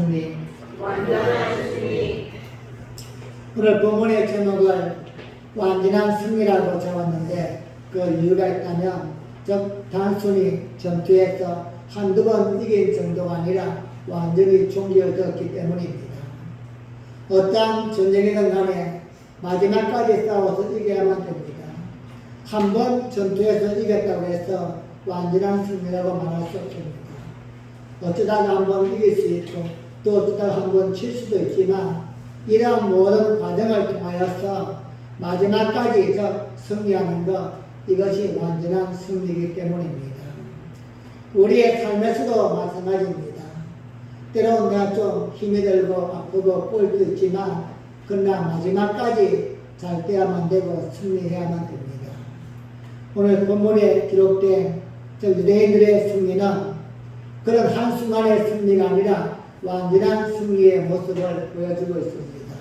승리. 완전한 승리. 오늘 본문의 제목을 완전한 승리라고 적었는데 그 이유가 있다면 즉 단순히 전투에서 한두 번 이긴 정도가 아니라 완전히 종기를 얻었기 때문입니다. 어떠한 전쟁이든 간에 마지막까지 싸워서 이겨야만 됩니다. 한 번 전투에서 이겼다고 해서 완전한 승리라고 말할 수 없습니다. 어쩌다가 한 번 이길 수 있고 또 어쩌다가 한 번 칠 수도 있지만 이러한 모든 과정을 통하여서 마지막까지 승리하는 것, 이것이 완전한 승리이기 때문입니다. 우리의 삶에서도 마찬가지입니다. 때로는 내가 좀 힘이 들고 아프고 꼴도 있지만 그러나 마지막까지 잘 돼야만 되고 승리해야만 됩니다. 오늘 본문에 기록된 유대인들의 승리는 그런 한순간의 승리가 아니라 완전한 승리의 모습을 보여주고 있습니다.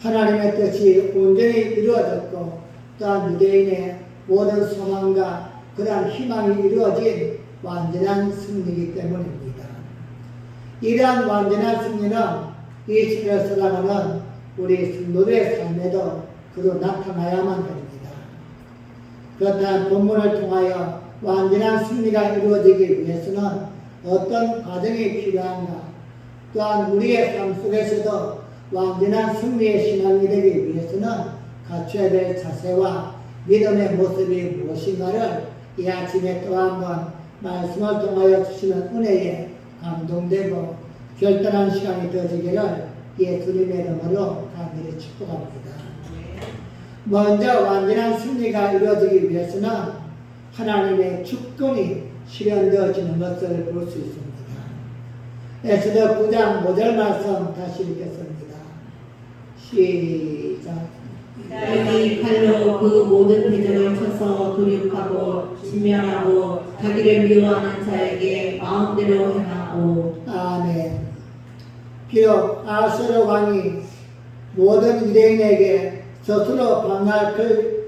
하나님의 뜻이 온전히 이루어졌고 또한 유대인의 모든 소망과 그러한 희망이 이루어진 완전한 승리이기 때문입니다. 이러한 완전한 승리는 이 시대를 살아가는 우리 성도들의 삶에도 그로 나타나야만 됩니다. 그렇다면 본문을 통하여 완전한 승리가 이루어지기 위해서는 어떤 과정이 필요한가, 또한 우리의 삶 속에서도 완전한 승리의 신앙이 되기 위해서는 갖춰야 될 자세와 믿음의 모습이 무엇인가를 이 아침에 또 한번 말씀을 통하여 주시는 은혜에 감동되고 결단한 시간이 되어지기를 예수님의 이름으로 간절히 축복합니다. 먼저 완전한 승리가 이루어지기 위해서는 하나님의 주권이 실현되어지는 것을 볼 수 있습니다. 에스더 9장 5절 말씀 다시 읽겠습니다. 시작. 이스라엘이 칼로 그 모든 대적을 쳐서 도륙하고 진멸하고 자기를 미워하는 자에게 마음대로 행하고. 아멘. 비록 아수르 왕이 모든 유대인에게 스스로 방할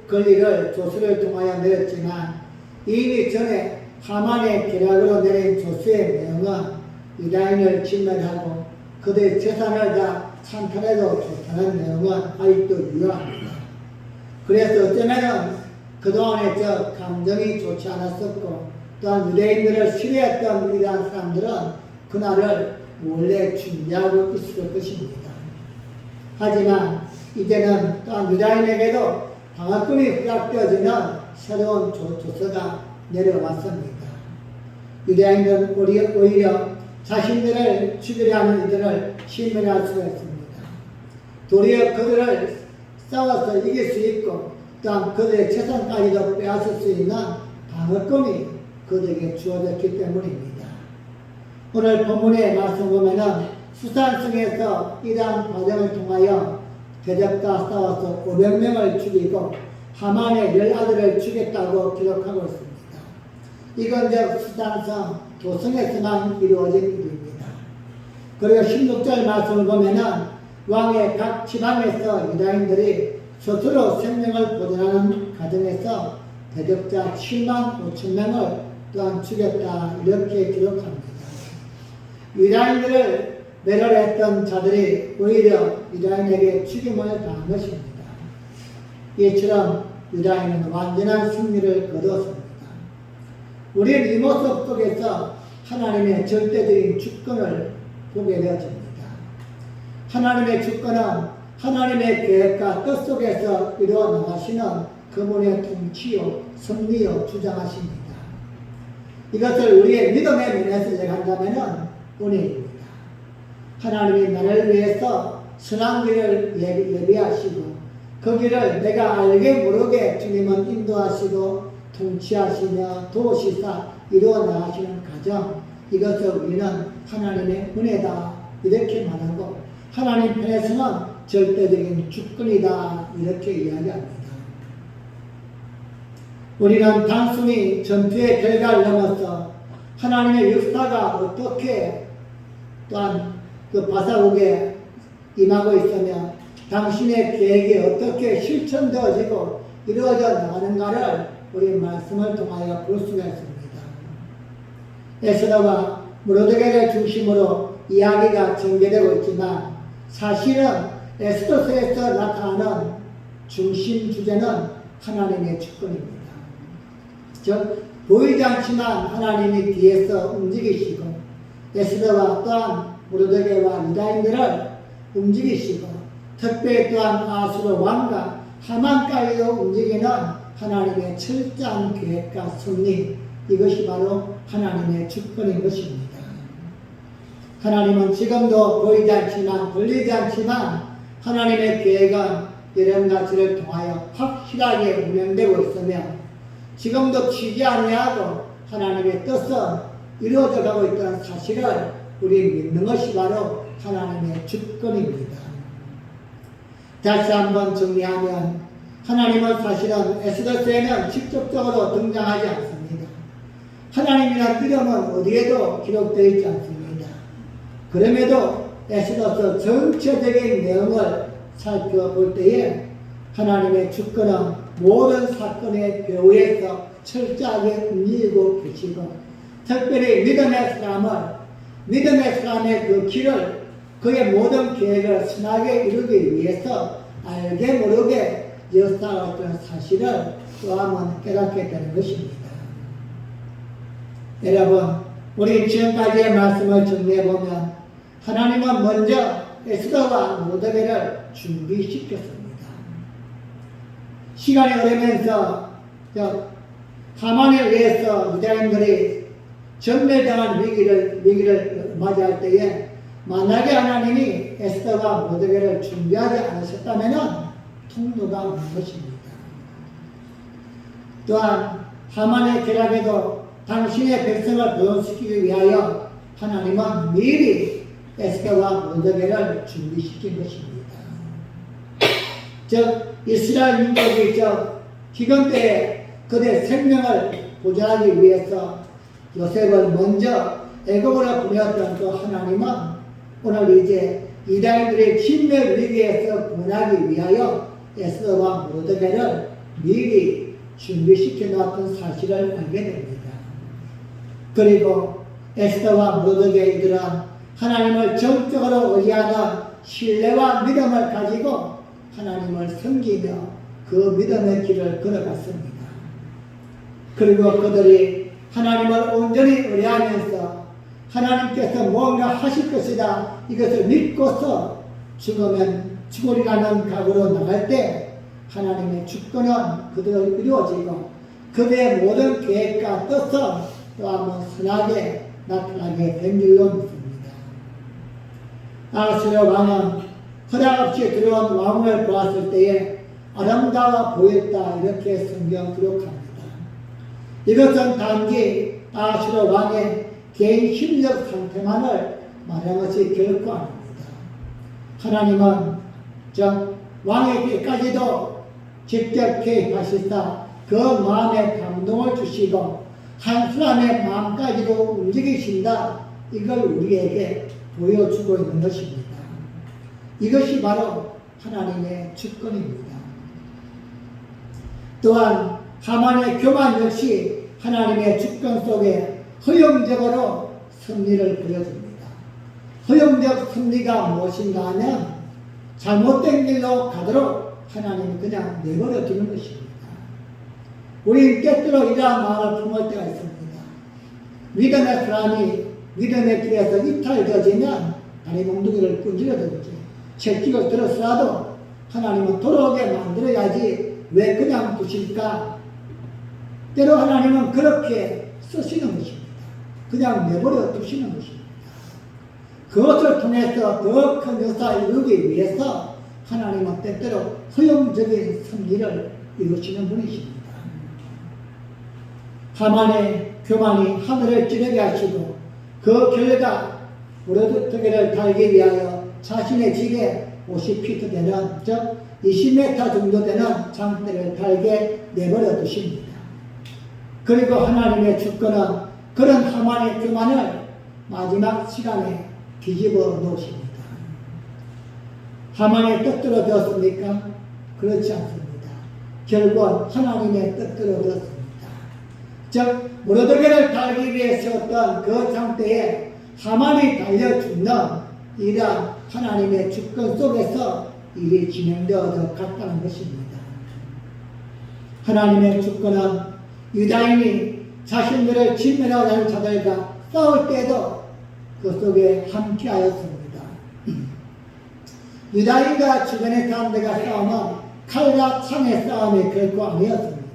권리를 조수를 통하여 내렸지만 이미 전에 하만의 계략으로 내린 조수의 내용은 유다인을 진멸하고 그들의 재산을 다 찬탈해도 좋다는 내용은 아직도 유효합니다. 그래서 어쩌면 그동안에 감정이 좋지 않았었고 또한 유대인들을 싫어했던 이러한 사람들은 그날을 원래 준비하고 있을 것입니다. 하지만 이제는 또한 유다인에게도 방어권이 허락되어지는 새로운 조서가 내려왔습니다. 유대인들은 오히려 자신들을 죽이려 하는 이들을 신멸할 수가 있습니다. 도리어 그들을 싸워서 이길 수 있고 또한 그들의 재산까지도 빼앗을 수 있는 방어권이 그들에게 주어졌기 때문입니다. 오늘 본문의 말씀 보면은 수산성에서 이러한 과정을 통하여 대적과 싸워서 500명을 죽이고 하만의 10아들을 죽였다고 기록하고 있습니다. 이건 수산성 도성에서만 이루어진 일입니다. 그리고 16절 말씀을 보면은 왕의 각 지방에서 유다인들이 스스로 생명을 보존하는 과정에서 대적자 7만 5천 명을 또한 죽였다 이렇게 기록합니다. 유다인들을 매료했던 자들이 오히려 유다인에게 죽임을 당한 것입니다. 이처럼 유다인은 완전한 승리를 거두었습니다. 우리는 이 모습 속에서 하나님의 절대적인 주권을 보게 되어집니다. 하나님의 주권은 하나님의 계획과 뜻 속에서 이루어 나가시는 그분의 통치요, 섭리요 주장하십니다. 이것을 우리의 믿음의 면에서 얘기한다면 은혜입니다. 하나님이 나를 위해서 선한 길을 예비하시고 그 길을 내가 알게 모르게 주님은 인도하시고 통치하시며 도우시사 이루어 나가시는 과정, 이것을 우리는 하나님의 은혜다 이렇게 말하고 하나님 편에서는 절대적인 주권이다 이렇게 이야기합니다. 우리는 단순히 전투의 결과를 넘어서 하나님의 역사가 어떻게 또한 그 바사국에 임하고 있으며 당신의 계획이 어떻게 실천되어지고 이루어져 나가는가를 우리 말씀을 통하여 볼 수가 있습니다. 에스더가 모르드게를 중심으로 이야기가 전개되고 있지만 사실은 에스더서에서 나타나는 중심 주제는 하나님의 주권입니다. 즉 보이지 않지만 하나님이 뒤에서 움직이시고 에스더와 또한 모르드게와 유다인들을 움직이시고 특별히 또한 아수르 왕과 하만까지도 움직이는 하나님의 철저한 계획과 섭리, 이것이 바로 하나님의 주권인 것입니다. 하나님은 지금도 보이지 않지만 들리지 않지만 하나님의 계획은 이런 가지를 통하여 확실하게 운영되고 있으며 지금도 취지 아니하고 하나님의 뜻은 이루어져 가고 있다는 사실을 우리 믿는 것이 바로 하나님의 주권입니다. 다시 한번 정리하면 하나님은 사실은 에스더서에는 직접적으로 등장하지 않습니다. 하나님이란 이름은 어디에도 기록되어 있지 않습니다. 그럼에도 에스더서 전체적인 내용을 살펴볼 때에 하나님의 주권은 모든 사건의 배후에서 철저하게 움직이고 계시고 특별히 믿음의 사람의 그 길을 그의 모든 계획을 선하게 이루기 위해서 알게 모르게 역사했던 사실을 또 한번 깨닫게 되는 것입니다. 여러분, 우리 지금까지의 말씀을 정리해보면 하나님은 먼저 에스더와 모르드게를 준비시켰습니다. 시간이 흐르면서 하만에 의해서 유다인들이 전멸당한 위기를 맞이할 때에 만약에 하나님이 에스더와 모르드게를 준비하지 않으셨다면 통로가 없는 것입니다. 또한 하만의 계략에도 당신의 백성을 구원시키기 위하여 하나님은 미리 에스더와 모르드게를 준비시킨 것입니다. 즉 이스라엘 민족이 기근 때에 그들의 생명을 보존하기 위해서 요셉을 먼저 애굽으로 보내었던 그 하나님은 오늘 이제 이스라엘들의 진멸 위기에서 구원하기 위하여 에스더와 모르드게를 미리 준비시켜 놓았던 사실을 알게 됩니다. 그리고 에스더와 모르드게들은 하나님을 전적으로 의지하는 신뢰와 믿음을 가지고 하나님을 섬기며 그 믿음의 길을 걸어갔습니다. 그리고 그들이 하나님을 온전히 의뢰하면서 하나님께서 뭔가 하실 것이다 이것을 믿고서 죽으리라는 각오로 나갈 때 하나님의 주권은 그들을 이루어지고 그들의 모든 계획과 뜻은 또 한번 선하게 나타나게 된 줄로 믿습니다. 아수르 왕은 허락 없이 들어온 왕을 보았을 때에 아름다워 보였다 이렇게 성경 기록합니다. 이것은 단지 아수르 왕의 개인 심리적 상태만을 말한 것이 결코 아닙니다. 하나님은 왕에게까지도 직접 개입하시사 그 마음에 감동을 주시고 한 사람의 마음까지도 움직이신다 이걸 우리에게 보여주고 있는 것입니다. 이것이 바로 하나님의 주권입니다. 또한 하만의 교만 역시 하나님의 주권 속에 허용적으로 승리를 보여줍니다. 허용적 승리가 무엇인가 하면 잘못된 길로 가도록 하나님은 그냥 내버려 두는 것입니다. 우리는 때때로 이러한 마음을 품을 때가 있습니다. 믿음의 사람이 믿음의 길에서 이탈되어지면 다리 몽둥이를 끈질러들지 채찍을 들었어도 하나님은 돌아오게 만들어야지 왜 그냥 두실까? 때로 하나님은 그렇게 쓰시는 것입니다. 그냥 내버려 두시는 것입니다. 그것을 통해서 더 큰 역사를 이루기 위해서 하나님은 때때로 허용적인 승리를 이루시는 분이십니다. 하만의 교만이 하늘을 찌르게 하시고 그 결과 모르드게를 달기 위하여 자신의 집에 50피트 되는 즉 20m 정도 되는 장대를 달게 내버려 두십니다. 그리고 하나님의 주권은 그런 하만의 교만을 마지막 시간에 뒤집어 놓으십니다. 하만의 뜻대로 되었습니까? 그렇지 않습니다. 결국은 하나님의 뜻대로 되었습니다. 즉 모르드게를 달기 위해 세웠던 그 장대에 하만이 달려 죽는 이러한 하나님의 주권 속에서 일이 진행되어 갔다는 것입니다. 하나님의 주권은 유다인이 자신들을 진멸하려 하는 자들과 싸울 때도 그 속에 함께하였습니다. 유다인과 주변의 사람들과 싸움은 칼과 창의 싸움이 결코 아니었습니다.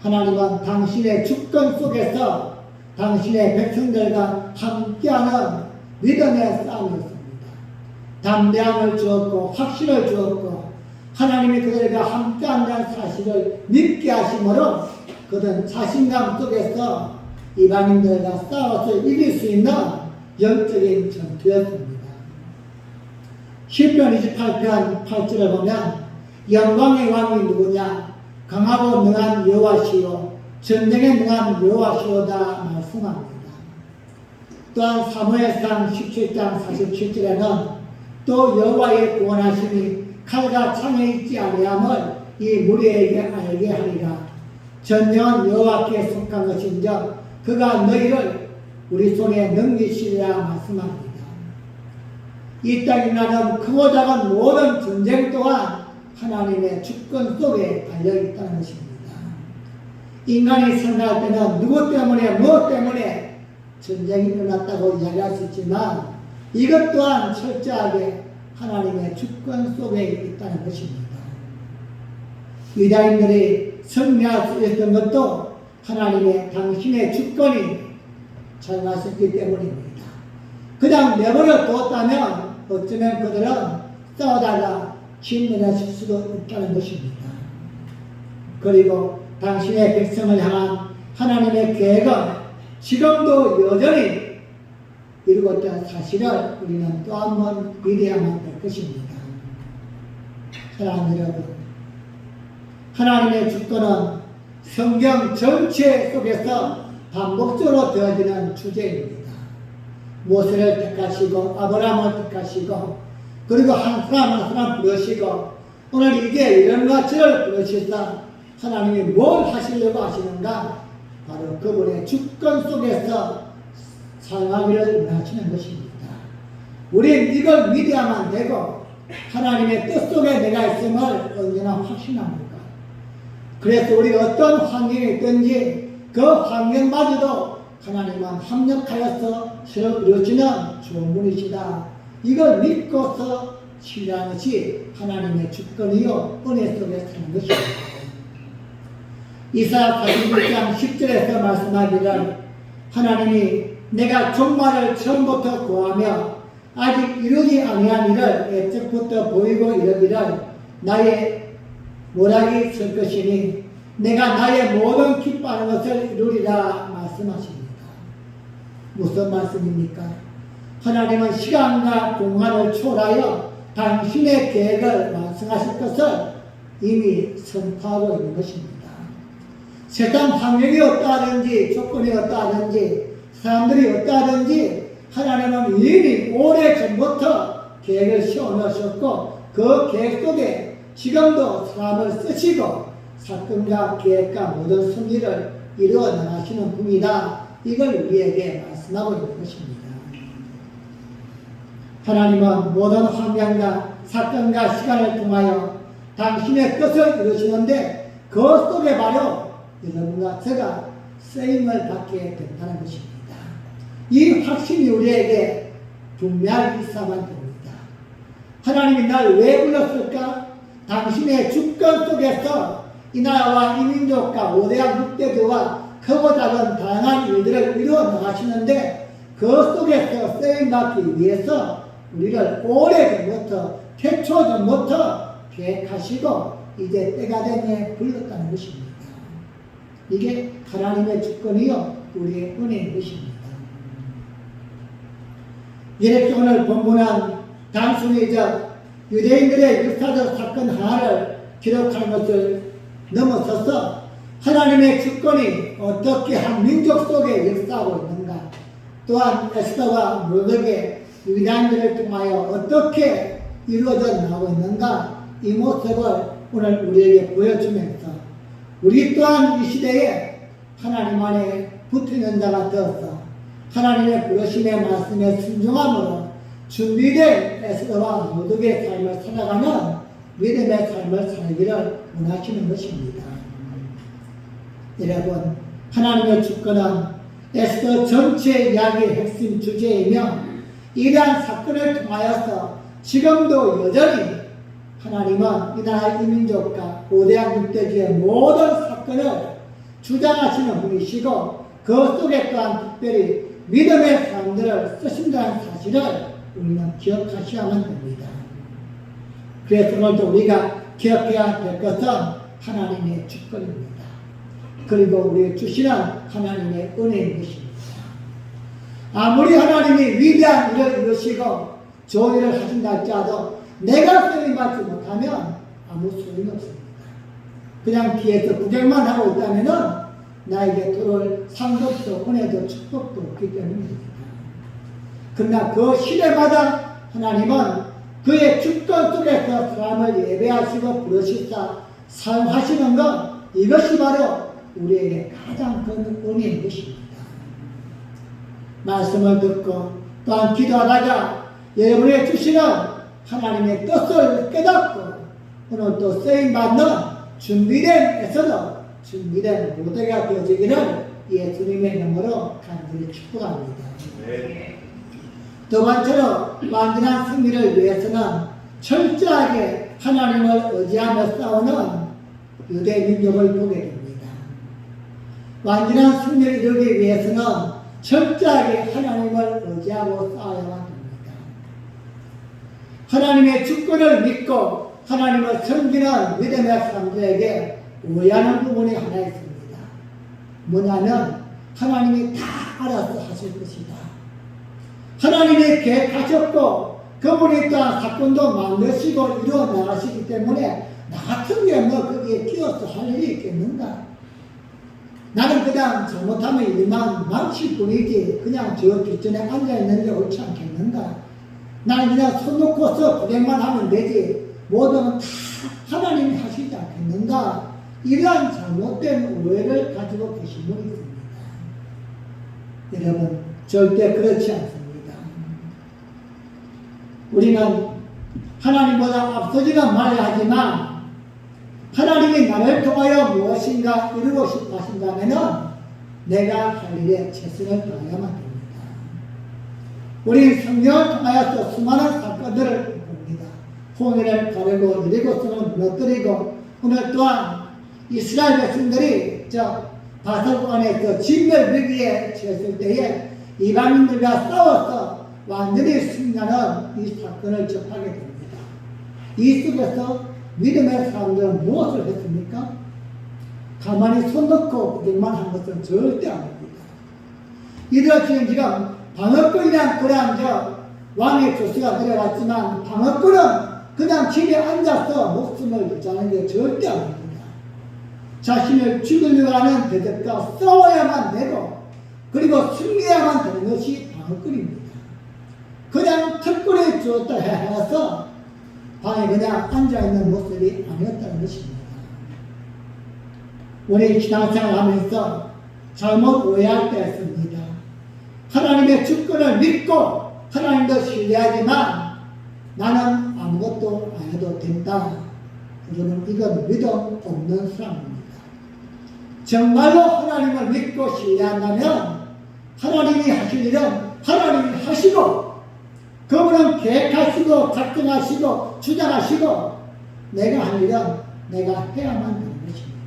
하나님은 당신의 주권 속에서 당신의 백성들과 함께하는 믿음의 싸움이었습니다. 담대함을 주었고 확신을 주었고 하나님이 그들과 함께한다는 사실을 믿게 하심으로 그들은 자신감 속에서 이방인들과 싸워서 이길 수 있는 영적인 전투였습니다. 시편 28편 8절을 보면 영광의 왕이 누구냐? 강하고 능한 여호와시요 전쟁에 능한 여호와시오다 말씀합니다. 또한 사무엘상 17장 47절에는 또 여호와의 구원하심이 칼과 창에 있지 아니함을 이 무리에게 알게 하리라. 전쟁은 여호와께 속한 것인즉 그가 너희를 우리 손에 넘기시리라 말씀합니다. 이 땅에 나는 크고 작은 모든 전쟁 또한 하나님의 주권 속에 달려있다는 것입니다. 인간이 생각할 때는 누구 때문에 무엇 때문에 전쟁이 일어났다고 이야기할 수 있지만 이것 또한 철저하게 하나님의 주권 속에 있다는 것입니다. 유다인들이 승리할 수 있었던 것도 하나님의 당신의 주권이 작용하셨기 때문입니다. 그냥 내버려 뒀다면 어쩌면 그들은 싸우다가 진멸하실 수도 있다는 것입니다. 그리고 당신의 백성을 향한 하나님의 계획은 지금도 여전히 이루고 있다는 사실을 우리는 또 한 번 믿어야만 될 것입니다. 사랑하는 여러분, 하나님의 주권은 성경 전체 속에서 반복적으로 되어지는 주제입니다. 모세를 택하시고 아브라함을 택하시고 그리고 한 사람 한 사람 부르시고 오늘 이제 이런과 저를 부르시사 하나님이 뭘 하시려고 하시는가? 바로 그분의 주권 속에서 사용하기를 원하시는 것입니다. 우리는 이걸 믿어야만 되고 하나님의 뜻 속에 내가 있음을 언제나 확신합니다. 그래서 우리가 어떤 환경에 있든지 그 환경마저도 하나님은 합력하여서 서로 이루어지는 좋은 분이시다. 이걸 믿고서 신뢰하는 것이 하나님의 주권이요 은혜 속에 사는 것입니다. 이사야 41장 10절에서 말씀하기를 하나님이 내가 종말을 처음부터 구하며 아직 이루지 아니한 일을 애적부터 보이고 이르기를 나의 모락이 설 것이니 내가 나의 모든 기뻐하는 것을 이루리라 말씀하십니다. 무슨 말씀입니까? 하나님은 시간과 공간을 초월하여 당신의 계획을 완성하실 것을 이미 선포하고 있는 것입니다. 세상 환경이 어떠하든지 조건이 어떠하든지 사람들이 어떠하든지 하나님은 이미 오래전부터 계획을 세워놓으셨고 그 계획 속에 지금도 사람을 쓰시고 사건과 계획과 모든 승리를 이루어 나가시는 분이다. 이걸 우리에게 말씀하고 있는 것입니다. 하나님은 모든 환경과 사건과 시간을 통하여 당신의 뜻을 이루시는데 그 속에 바로 여러분과 제가 쓰임을 받게 된다는 것입니다. 이 확신이 우리에게 분명히 있어야만 됩니다. 하나님이 날 왜 불렀을까? 당신의 주권 속에서 이 나라와 이 민족과 오대한 육대교와 크고 작은 다양한 일들을 이루어 나가시는데 그 속에서 쓰임받기 위해서 우리를 오래전부터 태초전부터 계획하시고 이제 때가 되니 불렀다는 것입니다. 이게 하나님의 주권이요 우리의 은혜인 것입니다. 이렇게 오늘 본문은 단순히 유대인들의 역사적 사건 하나를 기록하는 것을 넘어서서 하나님의 주권이 어떻게 한 민족 속에 역사하고 있는가, 또한 에스더와 모르드게 유대인들을 통하여 어떻게 이루어져 나오고 있는가, 이 모습을 오늘 우리에게 보여주면서 우리 또한 이 시대에 하나님 안에 붙어있는 자가 되어서 하나님의 부르심의 말씀에 순종함으로 준비된 에스더와 모독의 삶을 살아가는 믿음의 삶을 살기를 원하시는 것입니다. 여러분, 하나님의 주권은 에스더 전체 이야기의 핵심 주제이며 이러한 사건을 통하여서 지금도 여전히 하나님은 이 나라의 이민족과 고대한 육대주의 모든 사건을 주장하시는 분이시고 그 속에 또한 특별히 믿음의 사람들을 쓰신다는 사실을 우리는 기억하셔야만 됩니다. 그래서 오늘도 우리가 기억해야 될 것은 하나님의 주권입니다. 그리고 우리의 주시는 하나님의 은혜인 것입니다. 아무리 하나님이 위대한 일을 이루시고 좋은 일을 하신다 할지라도 내가 쓰임 받지 못하면 아무 소용이 없습니다. 그냥 뒤에서 구경만 하고 있다면 나에게 들어올 상급도 은혜도 축복도 없기 때문입니다. 그러나 그 시대마다 하나님은 그의 주권 속에서 사람을 예배하시고 부르시사 사용하시는 것, 이것이 바로 우리에게 가장 큰 은혜인 것입니다. 말씀을 듣고 또한 기도하다가 여러분의 주시는 하나님의 뜻을 깨닫고 오늘 또 쓰임받는 준비된 에서도 준비된 모델가 되어지기를 예수님의 이름으로 간절히 축복합니다. 네. 두 번째로 완전한 승리를 위해서는 철저하게 하나님을 의지하며 싸우는 유대 민족을 보게 됩니다. 완전한 승리를 이루기 위해서는 철저하게 하나님을 의지하고 싸워야만 합니다. 하나님의 주권을 믿고 하나님을 섬기는 믿음의 사람들에게 오해하는 부분이 하나 있습니다. 뭐냐면 하나님이 다 알아서 하실 것이다. 하나님이 계획하셨고 그분이 또한 사건도 만드시고 이루어 나가시기 때문에 나 같은 게 뭐 거기에 끼어서 할 일이 있겠는가? 나는 그냥 잘못하면 일만 망칠 뿐이지 그냥 저 뒷전에 앉아있는 게 옳지 않겠는가? 나는 그냥 손 놓고서 구경만 하면 되지 모든 건 다 하나님이 하시지 않겠는가? 이러한 잘못된 오해를 가지고 계신 분이 있습니다. 여러분 절대 그렇지 않습니다. 우리는 하나님보다 앞서지는 말아야 하지만 하나님이 나를 통하여 무엇인가 이루고 싶어 하신다면 내가 할 일에 최선을 다해야만 됩니다. 우리 성경을 통하여서 수많은 사건들을 봅니다. 홍해를 가르고 여리고성을 무너뜨리고 오늘 또한 이스라엘 백성들이 바석 안에서 진멸되기에 처했을 때에 이방인들과 싸워서 완전히 승리하는 이 사건을 접하게 됩니다. 이 속에서 믿음의 사람들은 무엇을 했습니까? 가만히 손 놓고 구경만 한 것은 절대 아닙니다. 이들 지금 방어권이란 그런 왕의 조수가 내려왔지만 방어권은 그냥 집에 앉아서 목숨을 유지하는 게 절대 아닙니다. 자신을 죽이려고 하는 대적과 싸워야만 되고 그리고 승리해야만 되는 것이 방어권입니다. 그냥 특권을 주었다 해서 방에 그냥 앉아있는 모습이 아니었다는 것입니다. 우리 신앙생활 하면서 잘못 오해할 때가 있습니다. 하나님의 주권을 믿고 하나님도 신뢰하지만 나는 아무것도 안 해도 된다. 그러면 이건 믿음 없는 사람입니다. 정말로 하나님을 믿고 신뢰한다면 하나님이 하실 일은 하나님이 하시고 그분은 계획하시고 작정하시고 주장하시고 내가 할 일은 내가 해야만 되는 것입니다.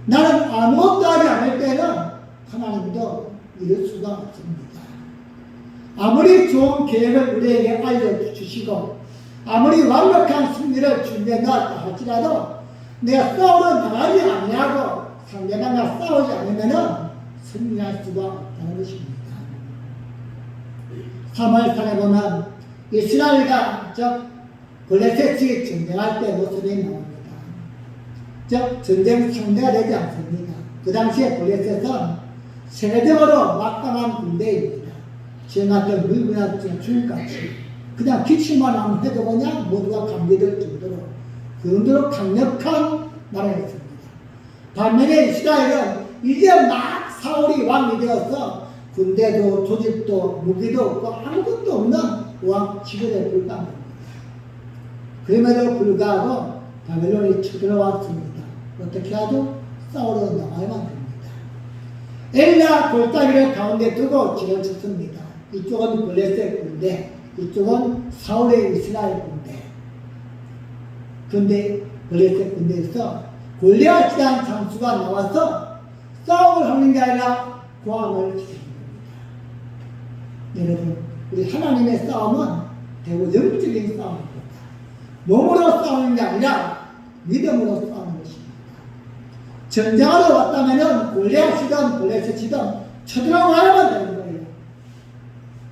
나는 아무것도 하지 않을 때는 하나님도 이룰 수가 없습니다. 아무리 좋은 계획을 우리에게 알려주시고 아무리 완벽한 승리를 준비해 놨다 할지라도 내가 싸우러 나가지 아니하고 상대방과 싸우지 않으면 승리할 수가 없다는 것입니다. 3월달에 보면 이스라엘과 블레셋이 전쟁할 때 모습이 나옵니다. 전쟁 상대가 되지 않습니다. 그 당시에 블레셋은 세계적으로 막강한 군대입니다. 지금같은 미국이나 중국같이 그냥 기침만 하면 해도 그냥 모두가 감기될 정도로 그 정도로 강력한 나라였습니다. 반면에 이스라엘은 이제 막 사울이 왕이 되어서 군대도 조직도 무기도 없고 아무것도 없는 왕 지도에 불과합니다. 그럼에도 불구하고 바벨론이 쳐들어왔습니다. 어떻게 하죠? 싸우러 나가야만 됩니다. 엘라 골짜기를 가운데 두고 지를 쳤습니다. 이쪽은 블레셋 군대, 이쪽은 사울의 이스라엘 군대. 근데 블레셋 군대에서 골리앗이라는 장수가 나와서 싸움을 하는 게 아니라 고함을 지르는 겁니다. 여러분, 우리 하나님의 싸움은 대고 영적인 싸움입니다. 몸으로 싸우는 게 아니라 믿음으로 싸우는 것입니다. 전쟁하러 왔다면 골리앗이든 블레셋이든 쳐들어가야만 되는 거예요.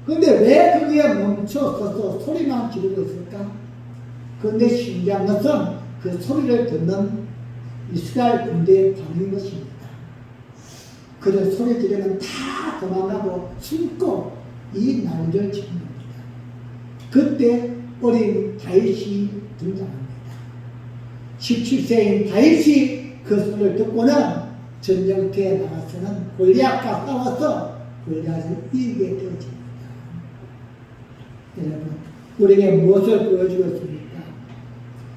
그런데 왜 거기에 멈춰서서 소리만 지르고 있을까? 그런데 신기한 것은 그 소리를 듣는 이스라엘 군대의 반응인 것입니다. 그들 소리 지르면 다 도망가고 숨고 이 난리를 치는 겁니다. 그때 어린 다윗이 등장합니다. 17세인 다윗이 그 소리를 듣고는 전쟁터에 나가서는 골리앗과 싸워서 골리앗을 이기게 되어집니다. 여러분, 우리에게 무엇을 보여주고 있습니까?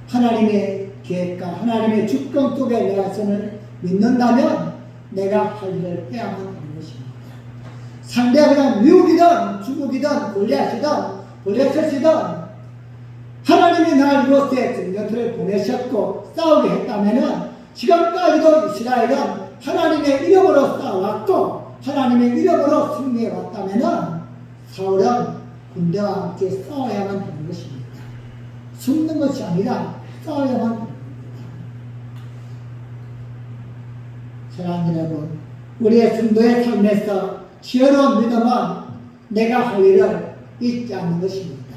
하나님의 계획과 하나님의 주권 속에 내가 선을 믿는다면 내가 할 일을 해야만 하는 것입니다. 상대가 미국이든 중국이든 골리앗이든 블레셋이든 하나님이 날 이곳에 전쟁터를 보내셨고 싸우게 했다면 지금까지도 이스라엘은 하나님의 이름으로 싸워왔고 하나님의 이름으로 승리해왔다면 사울은 군대와 함께 싸워야만 하는 것입니다. 숨는 것이 아니라 싸워야만 하는 겁니다. 사랑하는 여러분, 우리의 성도의 삶에서 지혜로운 믿음은 내가 할 일을 잊지 않는 것입니다.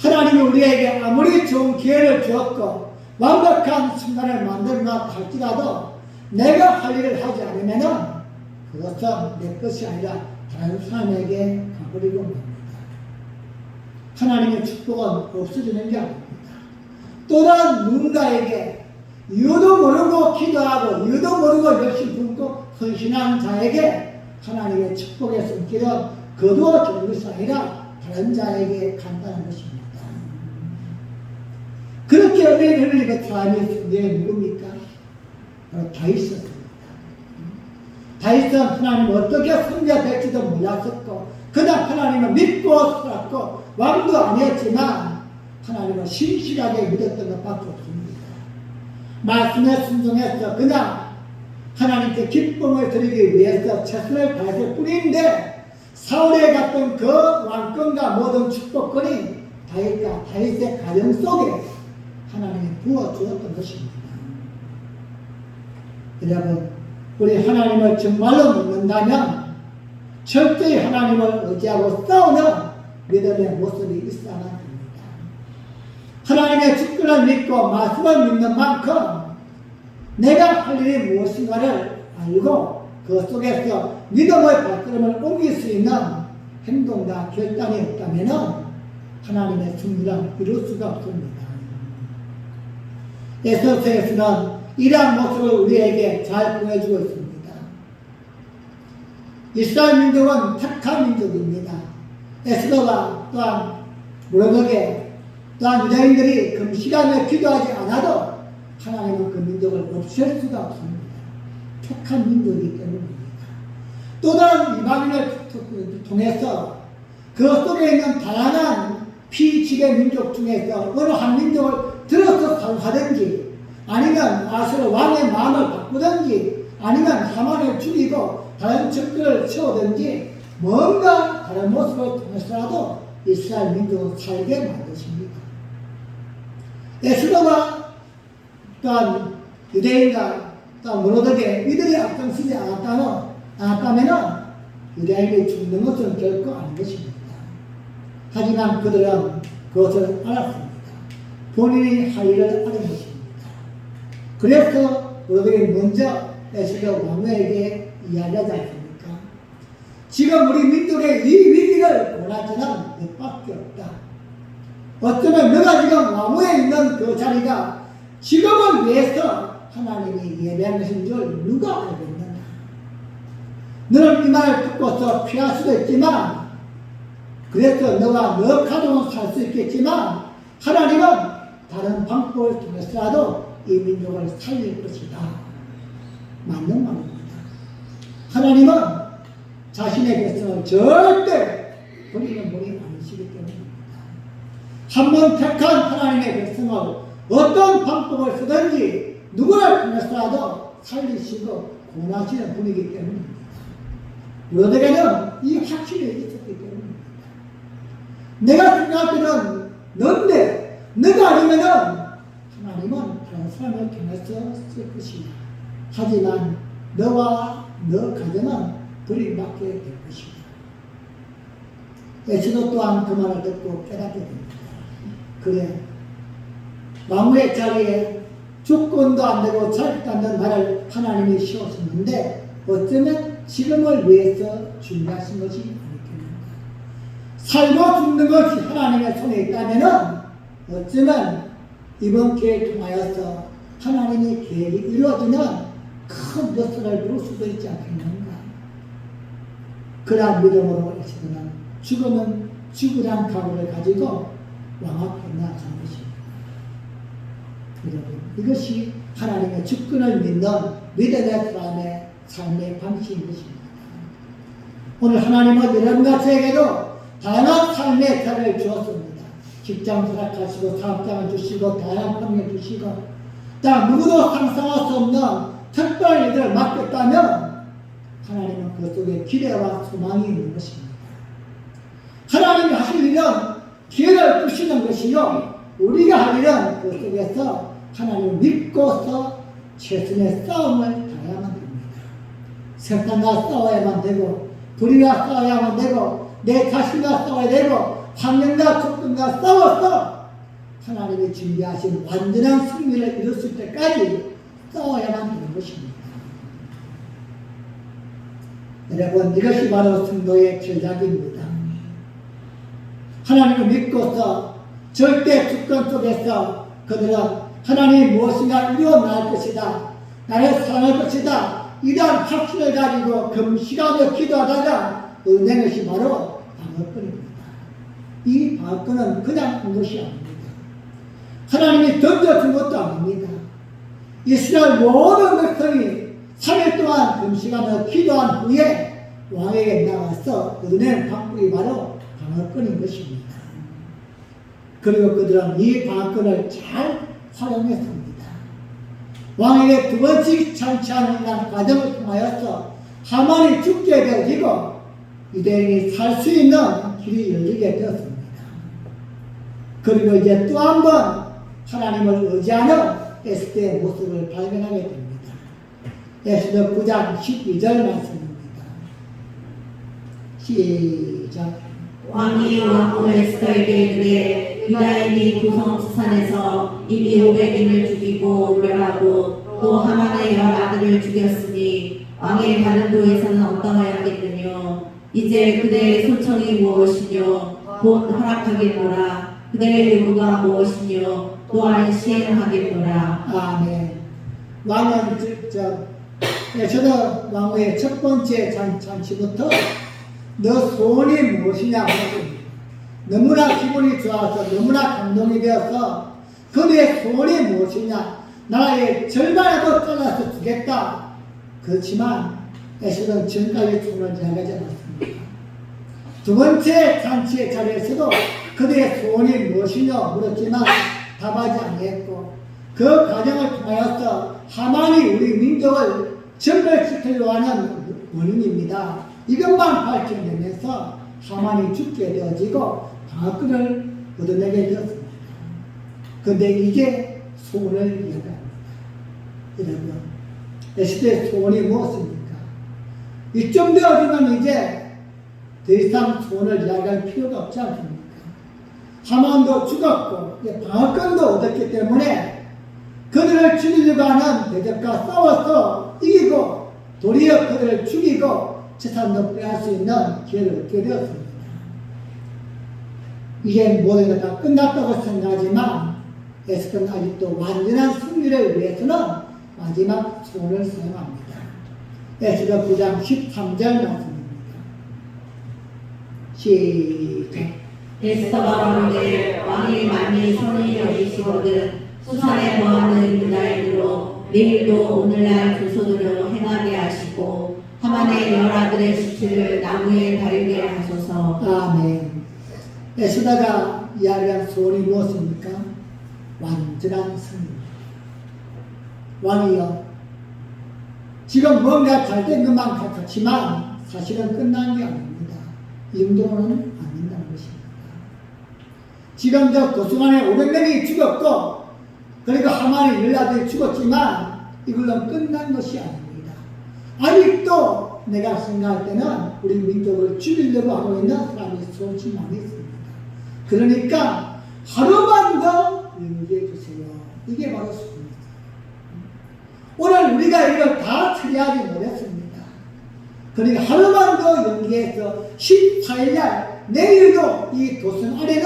하나님이 우리에게 아무리 좋은 기회를 주었고 완벽한 순간을 만들었다 할지라도 내가 할 일을 하지 않으면 그것은 내 것이 아니라 다른 사람에게 가버리고 맙니다. 하나님의 축복은 없어지는 게 아닙니다. 또한 누군가에게 이유도 모르고 기도하고 이유도 모르고 열심히 굶고 헌신한 자에게 하나님의 축복의 손길은 거두어지는 것이 아니라 다른 자에게 간다는 것입니다. 그렇게 은혜를 흘리고 사람이 승리에 누굽니까? 바로 다윗이었습니다. 다윗은 하나님 어떻게 승리가 될지도 몰랐었고 그냥 하나님을 믿고 살았고 왕도 아니었지만 하나님을 신실하게 믿었던 것밖에 없습니다. 말씀에 순종해서 그냥 하나님께 기쁨을 드리기 위해서 최선을 다했을 뿐인데 사울에 갔던 그 왕권과 모든 축복권이 다윗과 다윗의 가정 속에 하나님이 부어주었던 것입니다. 여러분, 우리 하나님을 정말로 믿는다면 철저히 하나님을 의지하고 싸우는 믿음의 모습이 있어야만 합니다. 하나님의 주권을 믿고 말씀을 믿는 만큼 내가 할 일이 무엇인가를 알고 그 속에서 믿음의 발걸음을 옮길 수 있는 행동과 결단이 없다면 하나님의 승리를 이룰 수가 없습니다. 에스더서에서는 이러한 모습을 우리에게 잘 보여주고 있습니다. 이스라엘 민족은 택한 민족입니다. 에스더가 또한 모르게 또한 유대인들이 금시간에 기도하지 않아도 하나님은 그 민족을 없앨 수가 없습니다. 택한 민족이기 때문입니다. 또 다른 이방인을 통해서 그 속에 있는 다양한 피지배 민족 중에서 어느 한 민족을 들어서 사용하든지 아니면 아수르 왕의 마음을 바꾸든지 아니면 하만을 죽이고 다른 적들을 세우든지 뭔가 다른 모습을 통해서라도 이스라엘 민족은 살게 만드십니다. 에스더가 또한 유대인과 또한 모로드게 이들이 앞장서지 않았다면 유대인이 죽는 것은 결코 아닌 것입니다. 하지만 그들은 그것을 알았습니다. 본인이 할 일을 아는 것입니다. 그래서 우리들이 먼저 에스더 왕후에게 이야기하지 않습니까? 지금 우리 민족의 이 위기를 원하지는 너밖에 없다. 어쩌면 너가 지금 왕후에 있는 그 자리가 지금을 위해서 하나님이 예배한 것인 줄 누가 알겠느냐? 너는 이 말을 듣고서 피할 수도 있지만, 그래서 너와 너 가족은 살 수 있겠지만, 하나님은 다른 방법을 통해서라도 이 민족을 살릴 것이다. 맞는 말입니다. 하나님은 자신의 백성을 절대 버리는 분이 아니시기 때문입니다. 한번 택한 하나님의 백성을 어떤 방법을 쓰든지 누구를 통해서라도 살리시고 구원하시는 분이기 때문입니다. 우리에게는 이 확신이 있었기 때문입니다. 내가 생각할 때는 넌데 너가 아니면은 하나님은 다른 사람을 통해서 쓸 것이다. 하지만 너와 너 가정은 버림받게 될 것이다. 에스더 또한 그 말을 듣고 깨닫게 됩니다. 그래, 왕후의 자리에 주권도 안 되고 자격도 안 되는 나를 하나님이 씌웠었는데 어쩌면 지금을 위해서 준비하신 것이 아니겠는가. 살고 죽는 것이 하나님의 손에 있다면 어쩌면 이번 기회를 통하여서 하나님의 계획이 이루어지는 큰 역사를 이룰 수도 있지 않겠는가. 그러한 믿음으로 에스더는 죽으면 죽으란 각오를 가지고 왕 앞에 나아간 것입니다. 여러분, 이것이 하나님의 주권을 믿는 믿음의 사람의 삶의 방식인 것입니다. 오늘 하나님은 여러분과 저에게도 다양한 삶의 자리를 주었습니다. 직장 허락하시고 사업장을 주시고 다양한 환경을 주시고 누구도 상상할 수 없는 특별한 일을 맡겼다면 하나님은 그 속에 기대와 소망이 있는 것입니다. 하나님이 하실 일은 기회를 주시는 것이요 우리가 할 일은 그 속에서 하나님을 믿고서 최선의 싸움을 다해야만 됩니다. 세상과 싸워야만 되고 불의와 싸워야만 되고 내 자신과 싸워야 되고 환경과 조건과 싸워서 하나님이 준비하신 완전한 승리를 이뤘을 때까지 싸워야만 되는 것입니다. 여러분, 이것이 바로 성도의 전략입니다. 하나님을 믿고서 절대 주권 속에서 그들은 하나님이 무엇인가 이루어 나갈 것이다. 나를 사랑할 것이다. 이러한 확신을 가지고 금식하며 기도하다가 얻는 것이 바로 방어권입니다. 이 방어권은 그냥 온 것이 아닙니다. 하나님이 던져준 것도 아닙니다. 이스라엘 모든 백성이 3일 동안 금식하며 기도한 후에 왕에게 나가서 얻어낸 방법이 바로 방어권인 것입니다. 그리고 그들은 이 방어권을 잘 활용했습니다. 왕에게 두 번씩 잔치하는 과정을 통하여서 하만이 죽게 되어지고 유대인이 살 수 있는 길이 열리게 되었습니다. 그리고 이제 또 한 번 하나님을 의지하는 에스더의 모습을 발견하게 됩니다. 에스더 9장 12절 말씀입니다. 시작. 왕이 왕후 에스더에게 이르되 유다인이 도성수산에서 이미 500인을 죽이고 멸하고 또 하만의 10아들을 죽였으니 왕의 다른 도에서는 어떠하였겠느냐. 이제 그대의 소청이 무엇이뇨. 곧 허락하겠노라. 그대의 요구가 무엇이뇨. 또한 시행하겠노라. 아멘. 왕은 에스더 왕후의 첫 번째 잔치부터 너 소원이 무엇이냐 물었습니다. 너무나 기분이 좋아서 너무나 감동이 되어서 그의 소원이 무엇이냐. 나라의 절반에도 잘라서 주겠다. 그렇지만 에스더는 지금까지 소원을 이야기하지 않았습니다. 두 번째 잔치의 자리에서도 그의 소원이 무엇이냐 물었지만 답하지 아니했고 그 과정을 통하여서 하만이 우리 민족을 전멸시키려고 하는 원인입니다. 이것만 밝혀내면서 하만이 죽게 되어지고 방어권을 얻어내게 되었습니다. 그런데 이제 소원을 이야기합니다. 여러분, 에스더의 소원이 무엇입니까? 이쯤 되어지면 이제 더 이상 소원을 이야기할 필요가 없지 않습니까? 하만도 죽었고 방어권도 얻었기 때문에 그들을 죽이려고 하는 대적과 싸워서 이기고 도리어 그들을 죽이고 재산도 빼앗을 수 있는 기회를 얻게 되었습니다. 이제 모든 것 다 끝났다고 생각하지만 에스더는 아직도 완전한 승리를 위해서는 마지막 소원을 사용합니다. 에스더 9장 13절 말씀입니다. 시작. 에스더가 보는데 왕이 많이 선을 여기시거든 수산에 거하는 유다인으로 내일도 오늘날 조소대로 행하게 하시고 하만의 열 아들의 수치를 나무에 달게 하소서. 아멘. 에스더가 이야기한 소원이 무엇입니까? 완전한 승리입니다. 왕이요, 지금 뭔가 잘된 것만 같지만 사실은 끝난 게 아닙니다. 이 정도는 안 된다는 것입니다. 지금 저 도수만에 500명이 죽었고, 그리고 하만의 열아들이 죽었지만 이걸로 끝난 것이 아닙니다. 아직도 내가 생각할 때는 우리 민족을 죽이려고 하고 있는 사람이 수없이 많이 있습니다. 그러니까 하루만 더 용기해 주세요. 이게 바로 수입니다. 오늘 우리가 이걸 다 처리하기 어렵습니다. 그러니까 하루만 더 연기해서 14일날 내일도 이 도성 아래는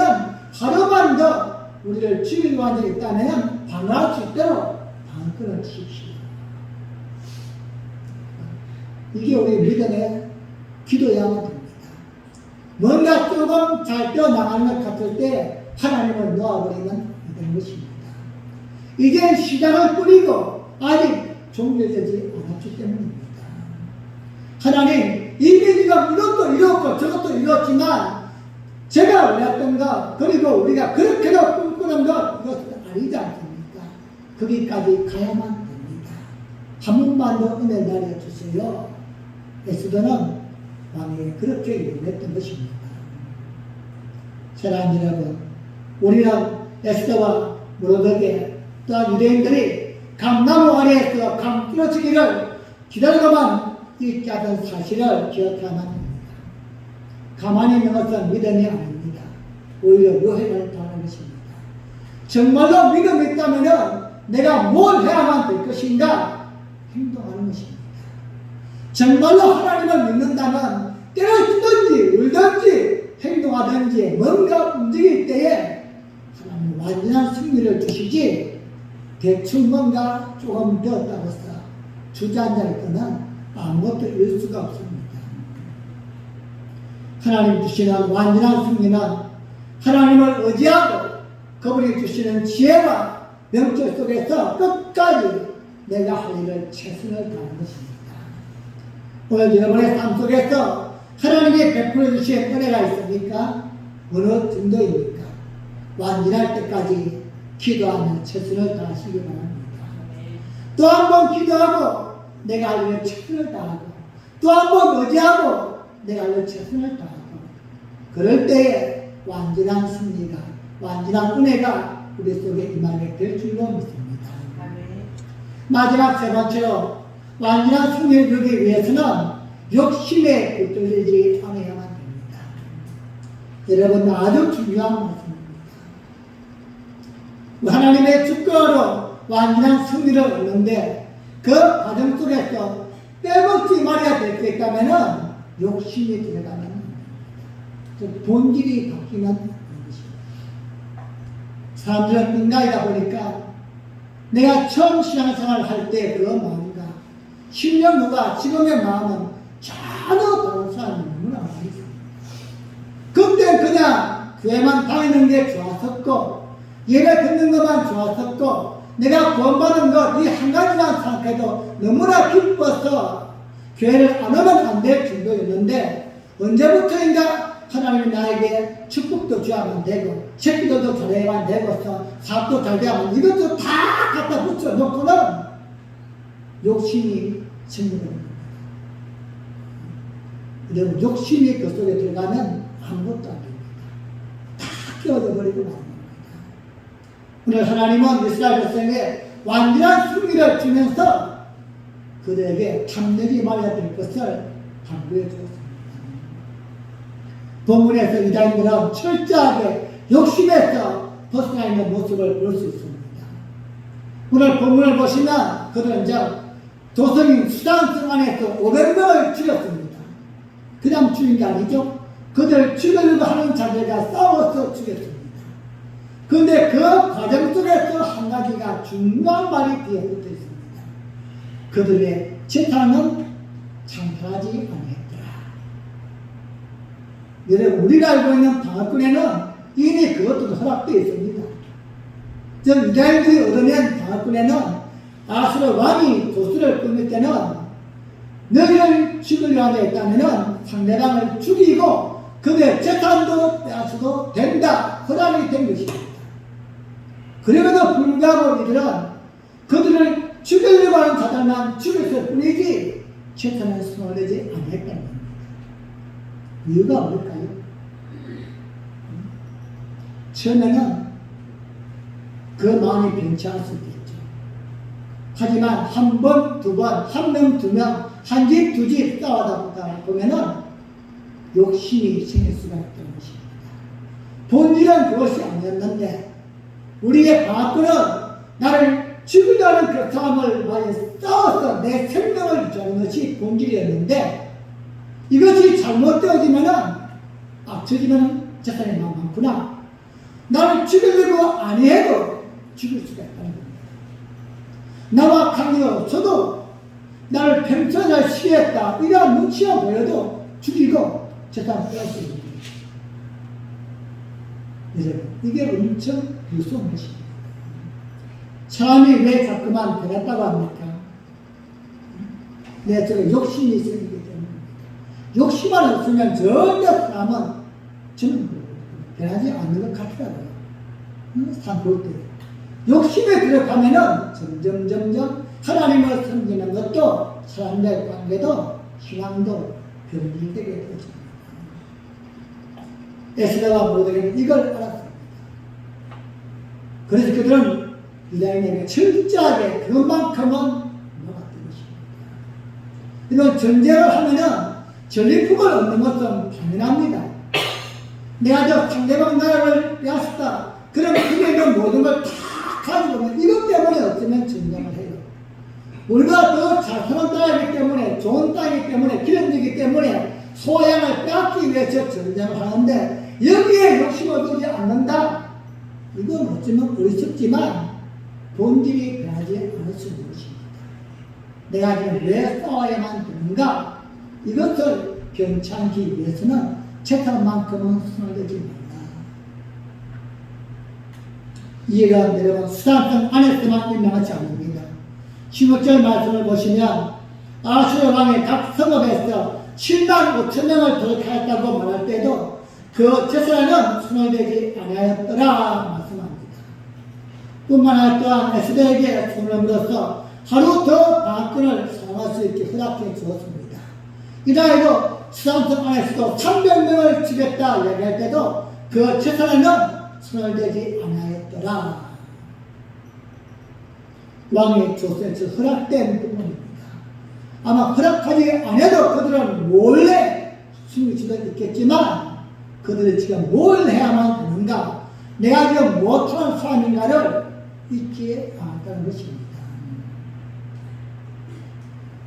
하루만 더 우리를 죽이려고 한 적이 있다면 방어할 수 있도록 방어를 치십시오. 이게 우리 믿음의 기도야만 됩니다. 뭔가 조금 잘 뛰어나가는 것 같을 때 하나님을 놓아버리면 안 되는 것입니다. 이제 시작을 뿌리고 아직 종료되지 않았기 때문입니다. 하나님, 이미 네가 이것도 이뤘고 저것도 이뤘지만 제가 원했던 것, 그리고 우리가 그렇게도 꿈꾸는 것, 이것은 아니지 않습니까? 거기까지 가야만 됩니다. 한 번만 더 은혜 내려주세요. 에스더는 왕에게 그렇게 요구했던 것입니다. 사랑하는 여러분, 우리는 에스더와 모르드게 또한 유대인들이 감나무 아래에서 감 떨어지기를 기다리고만 있지 않은 사실을 기억해야만 합니다. 가만히 있는 것은 믿음이 아닙니다. 오히려 요해를 당하는 것입니다. 정말로 믿음이 있다면 내가 뭘 해야만 될 것인가 행동하는 것입니다. 정말로 하나님을 믿는다면 때를 쓰든지 울든지 행동하든지 뭔가 움직일 때에 하나님은 완전한 승리를 주시지 대충 뭔가 조금 되었다고 해서 주저앉을 때는 아무것도 이룰 수가 없습니다. 하나님 주시는 완전한 승리는 하나님을 의지하고 그분이 주시는 지혜와 명철 속에서 끝까지 내가 할 일을 최선을 다하는 것입니다. 오늘 여러분의 삶 속에서 하나님이 베풀어 주신 은혜가 있습니까? 어느 정도입니까? 완전할 때까지 기도하며 최선을 다하시기 바랍니다. 또 한 번 기도하고 내가 할 일을 최선을 다하고 또 한 번 의지하고 내가 할 일을 최선을 다하고 그럴 때에 완전한 승리가 완전한 은혜가 우리 속에 임하게 될 줄로 믿습니다. 마지막 세 번째로 완전한 승리를 이루기 위해서는 욕심에 붙들리지 않아야만 됩니다. 여러분, 아주 중요한 말씀입니다. 하나님의 주권으로 완전한 승리를 얻는데 그 과정 속에서 빼먹지 말아야 될 게 있다면 욕심이 들어가면 본질이 바뀌면 하는 것입니다. 사람들은 인간이다 보니까 내가 처음 신앙생활을 할 때 그 마음과 10년 후가 지금의 마음은 전혀 다른 사람이 너무나 많이 있습니다. 그때 그냥 교회만 다니는 게 좋았었고 예배 듣는 것만 좋았었고 내가 구원받은 것 이 한 가지만 생각해도 너무나 기뻐서 교회를 안 오면 안 될 정도였는데 언제부터인가 하나님이 나에게 축복도 주야만 되고 새끼들도 잘해야만 되고서 사업도 잘 돼야만 이것도 다 갖다 붙여놓고는 욕심이 생겨버립니다. 여러분, 욕심이 그 속에 들어가면 아무것도 안 됩니다. 다 끼어져 버리고 맙니다. 오늘 하나님은 이스라엘 백성에게 완전한 승리를 주면서 그들에게 탐내지 말아야 될 것을 당부해 주었습니다. 본문에서 유다인들은 철저하게 욕심에서 벗어나 있는 모습을 볼 수 있습니다. 오늘 본문을 보시면 그들은 도성인 수단성 안에서 500명을 죽였습니다. 그냥 죽인 게 아니죠. 그들 죽이려고 하는 자들과 싸워서 죽였습니다. 그런데 그 과정 속에서 한 가지가 중요한 말이 뒤에 붙어 있습니다. 그들의 재산은 창탈하지 아니했더라. 여러분, 우리가 알고 있는 방앗간에는 이미 그것도 허락되어 있습니다. 즉 유다인들이 얻어낸 방앗간에는 아수르 왕이 도수를 꾸밀 때는 너희를 죽으려 하자 했다면 상대방을 죽이고 그의 재산도 빼앗아도 된다. 허락이 된 것입니다. 그럼에도 불구하고 이들은 그들을 죽이려고 하는 자들만 죽였을 뿐이지 재산을 손을 내지 아니했다는 겁니다. 이유가 뭘까요? 처음에는 그 마음이 변치 않을 수도 있죠. 하지만 한 번, 두 번, 한 명, 두 명, 한 집, 두 집 싸우다 보면은 욕심이 생길 수가 있다는 것입니다. 본질은 그것이 아니었는데 우리의 방앗간은 나를 죽이려는 그 싸움을 많이 싸워서 내 생명을 유지하는 것이 본질이었는데 이것이 잘못되어지면은 앞서지면은 재산이 너무 많구나. 나를 죽이려고 아니해도 죽일 수가 있다는 겁니다. 나와 관계가 없어도 나를 평생을 시했다. 이러한 눈치가 보여도 죽이고 재산 빼앗을 겁니다. 여러분, 이게 엄청 무서운 것입니다. 사람이 왜 자꾸만 변했다고 합니까? 내 속에 욕심이 생기기 때문입니다. 욕심만 없으면 전혀 사람은 저는 변하지 않는 것 같더라고요. 사람 볼 때. 욕심에 들어가면은 점점 하나님을 섬기는 것도 사람들의 관계도 신앙도 변질되게 되었습니다. 에스더와 모데게는 이걸 알았습니다. 그래서 그들은 유다인에게 철저하게 그만큼은 먹었던 것입니다. 이런 전쟁을 하면은 전리품을 얻는 것은 당연합니다. 내가 저 상대방 나라를 빼앗았다. 그러면 그게 있는 모든 걸 다 가지고 오면 이것 때문에 어쩌면 전쟁을 해요. 우리가 더 잘 사는 땅이기 때문에 좋은 땅이기 때문에 기름지기 때문에 소양을 빼앗기 위해서 전쟁을 하는데 여기에 욕심을 두지 않는다. 이건 어쩌면 어리석지만 본질이 변하지 않을 수 있는 것입니다. 내가 지금 왜 싸워야만 되는가? 이것을 변찮기 위해서는 재산만큼은 손을 대지 말라. 이해가 안 되면 수단성 안에서만 임명하지 않습니다. 16절 말씀을 보시면 아수르 왕의 각 성읍에서 7만 5천 명을 도둑하였다고 말할 때도 그 재산에는 손을 대지 아니하였더라 말씀합니다. 뿐만 아니라 또한 에스더에게 손을 물어서 하루 더 방앗간을 사용할 수 있게 허락해 주었습니다. 이다에도 수상성 안에서도 300명을 죽였다 얘기할 때도 그 재산에는 손을 대지 아니하였더라. 왕의 조선에서 허락된 부분입니다. 아마 허락하지 않아도 그들은 몰래 숨길 수도 있겠지만 그들이 지금 뭘 해야만 되는가, 내가 지금 못하는 사람인가를 잊지 않았다는 것입니다.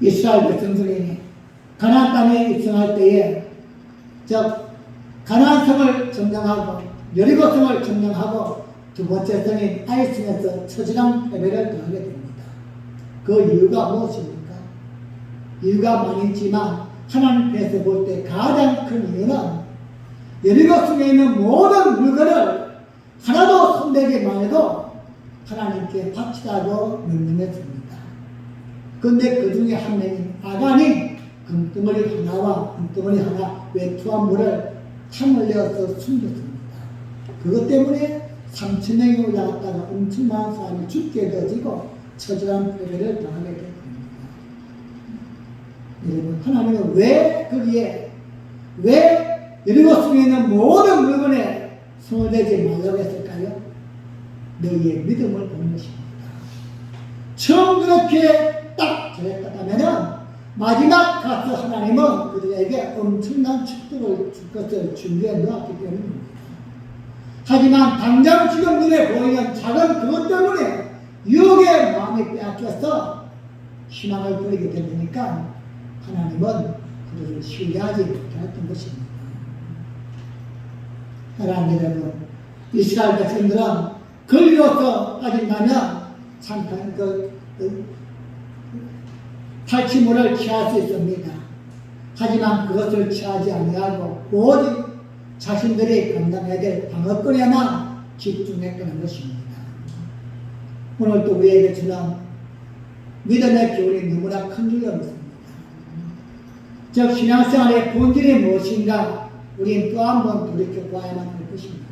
이스라엘 백성들이 가나안 땅에 입성할 때에 가나안 성을 점령하고 여리고 성을 점령하고 두 번째 성인 아이성에서 처절한 패배를 당하게 됩니다. 그 이유가 무엇입니까? 이유가 많이 있지만 하나님께서 볼 때 가장 큰 이유는 여리고 성에 있는 모든 물건을 하나도 손대지 말고 하나님께 바치라고 명령했습니다. 그런데 그 중에 한 명인 아간이 금덩어리 하나와 금덩어리 하나 외투한 물을 창을 내어서 숨겼습니다. 그것 때문에 3,000명이 올라갔다가 엄청 많은 사람이 죽게 되어지고 처절한 패배를 당하게 됩니다. 여러분, 하나님은 왜 거기에 왜 여리고 성에 있는 모든 물건에 손을 대지 말라고 했을까요? 너희의 믿음을 보는 것입니다. 처음 그렇게 딱 저랬다면은 마지막 가서 하나님은 그들에게 엄청난 축복을 줄 것을 준비해 놓았기 때문입니다. 하지만 당장 지금 눈에 보이는 작은 그것 때문에 유혹의 마음이 빼앗겨서 희망을 버리게 되니까 하나님은 그들을 신뢰하지 못했던 것입니다. 사랑하는 여러분, 이스라엘 백성들은 걸려서 빠진다면 잠깐 탈취물을 취할 수 있습니다. 하지만 그것을 취하지 아니하고 오직 자신들이 감당해야 될 방어권에만 집중했다는 것입니다. 오늘 또 우리에게 주는 믿음의 교훈이 너무나 큰 줄로 믿습니다. 즉 신앙생활의 본질이 무엇인가 우리는 또 한 번 돌이켜봐야만 할 것입니다.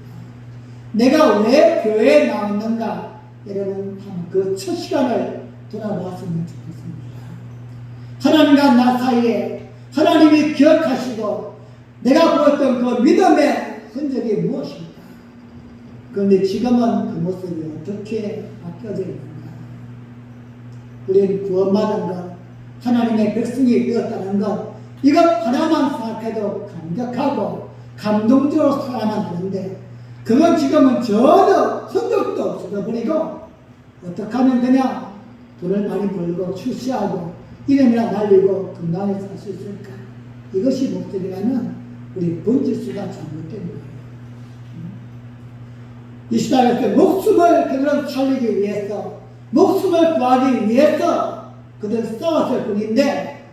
내가 왜 교회에 나왔는가 여러분 그 첫 시간을 돌아보았으면 좋겠습니다. 하나님과 나 사이에 하나님이 기억하시고 내가 보였던 그 믿음의 흔적이 무엇입니까? 그런데 지금은 그 모습이 어떻게 바뀌어져 있는가? 우리는 구원받은 것, 하나님의 백성이 되었다는 것, 이것 하나만 생각해도 감격하고 감동적으로 살아만 되는데 그건 지금은 전혀 흔적도 없어져버리고 어떻게 하면 그냥 돈을 많이 벌고 출세하고 이름이나 날리고 건강하게 살 수 있을까? 이것이 목적이라면 우리 본질수가 잘못된 거예요. 이 시대에 목숨을 그들은 살리기 위해서 목숨을 구하기 위해서 그들은 싸웠을 뿐인데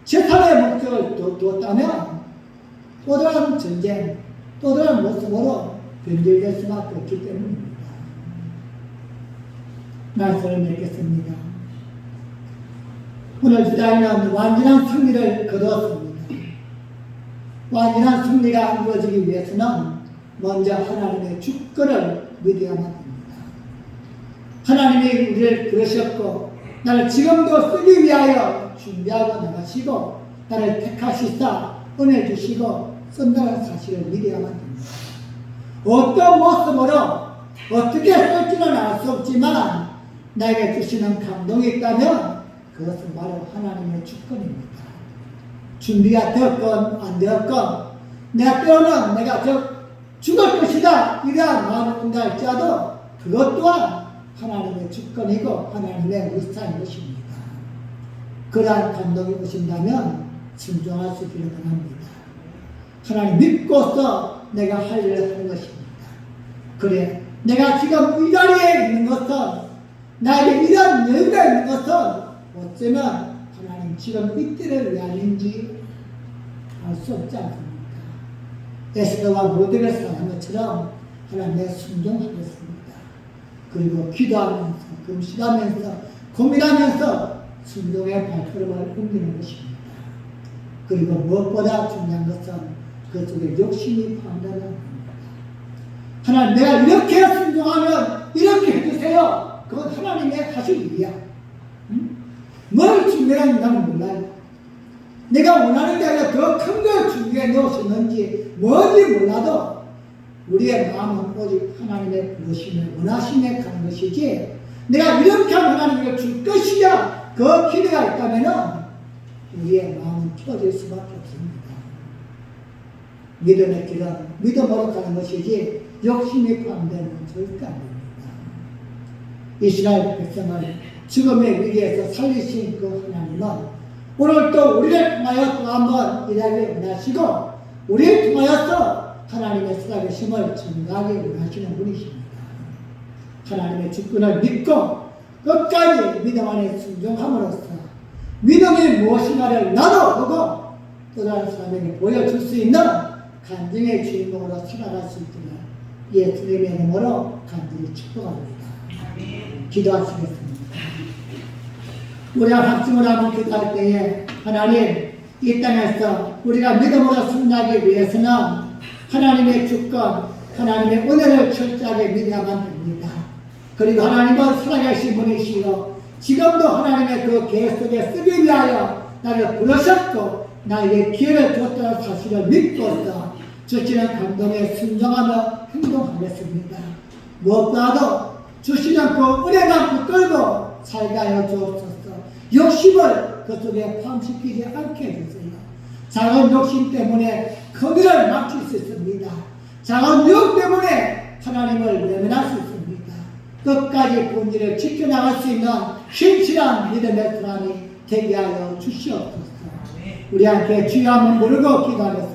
재산의 목적을 두었다면 또 다른 전쟁, 또 다른 모습으로 변질될 수밖에 없기 때문입니다. 말씀을 맺겠습니다. 오늘 주자는 완전한 승리를 거두었습니다. 완전한 승리가 이루어지기 위해서는 먼저 하나님의 주권을 믿어야만 합니다. 하나님이 우리를 그러셨고 나를 지금도 쓰기 위하여 준비하고 나가시고 나를 택하시사 은혜 주시고 쓴다는 사실을 믿어야만 합니다. 어떤 모습으로 어떻게 쓸지는 알 수 없지만 나에게 주시는 감동이 있다면 그것은 바로 하나님의 주권입니다. 준비가 되었건 안 되었건 내가 때로는 내가 죽을 것이다 이러한 마음을 든다 할지라도 그것 또한 하나님의 주권이고 하나님의 의사인 것입니다. 그러한 감동이 오신다면 순종할 수 있기를 바랍니다. 하나님 믿고서 내가 할 일을 하는 것입니다. 그래 내가 지금 이 자리에 있는 것은 나에게 이런 여유가 있는 것은 어쩌면 하나님 지금 이때를 위함인지 알 수 없지 않습니까? 에스더와 모데게를 사랑한 것처럼 하나님 내가 순종하겠습니다. 그리고 기도하면서 금식하면서 고민하면서 순종의 발걸음을 옮기는 것입니다. 그리고 무엇보다 중요한 것은 그 속에 욕심이 포함되는 겁니다. 하나님 내가 이렇게 순종하면 이렇게 해주세요. 그건 하나님의 하실 일이야. 뭘 준비하는지 나는 몰라요. 내가 원하는 게 아니라 더 큰 걸 준비해 놓으셨는지 뭔지 몰라도 우리의 마음은 오직 하나님의 부르심을 원하심에 가는 것이지 내가 이렇게 하면 하나님께 줄 것이야 그 기대가 있다면 우리의 마음은 펴질 수밖에 없습니다. 믿음의 길은 믿음으로 가는 것이지 욕심이 포함되는 절대 안 됩니다. 이스라엘 백성을 죽음의 위기에서 살리신 그 하나님은 오늘 또 우리를 통하여 또 한번 일하기 원하시고 우리를 통하여서 하나님의 살아계심을 증거하기 원하시는 분이십니다. 하나님의 주권을 믿고 끝까지 믿음 안에 순종함으로써 믿음이 무엇인가를 나도 보고 또 다른 사람에게 보여줄 수 있는 간증의 주인공으로 살아갈 수 있기를 예수님의 이름으로 간절히 축복합니다. 기도하시겠습니다. 우리가 합심을 하고 기도할 때에 하나님 이 땅에서 우리가 믿음으로 승리하기 위해서는 하나님의 주권, 하나님의 은혜를 철저하게 믿어야만 됩니다. 그리고 하나님은 살아계신 분이시고 지금도 하나님의 그 계획 속에 쓰기 위하여 나를 부르셨고 나에게 기회를 줬다는 사실을 믿고서 주시는 감동에 순종하며 행동하겠습니다. 무엇보다도 주시는 그 은혜만 붙들고 살게 하여 주옵소서. 욕심을 그 속에 포함시키지 않게 해주세요. 작은 욕심 때문에 큰 일을 막힐 수 있습니다. 작은 유혹 때문에 하나님을 외면할 수 있습니다. 끝까지 본질을 지켜나갈 수 있는 신실한 믿음의 사람이 되게 하여 주시옵소서. 우리 함께 주여 한번 부르고 기도하겠습니다.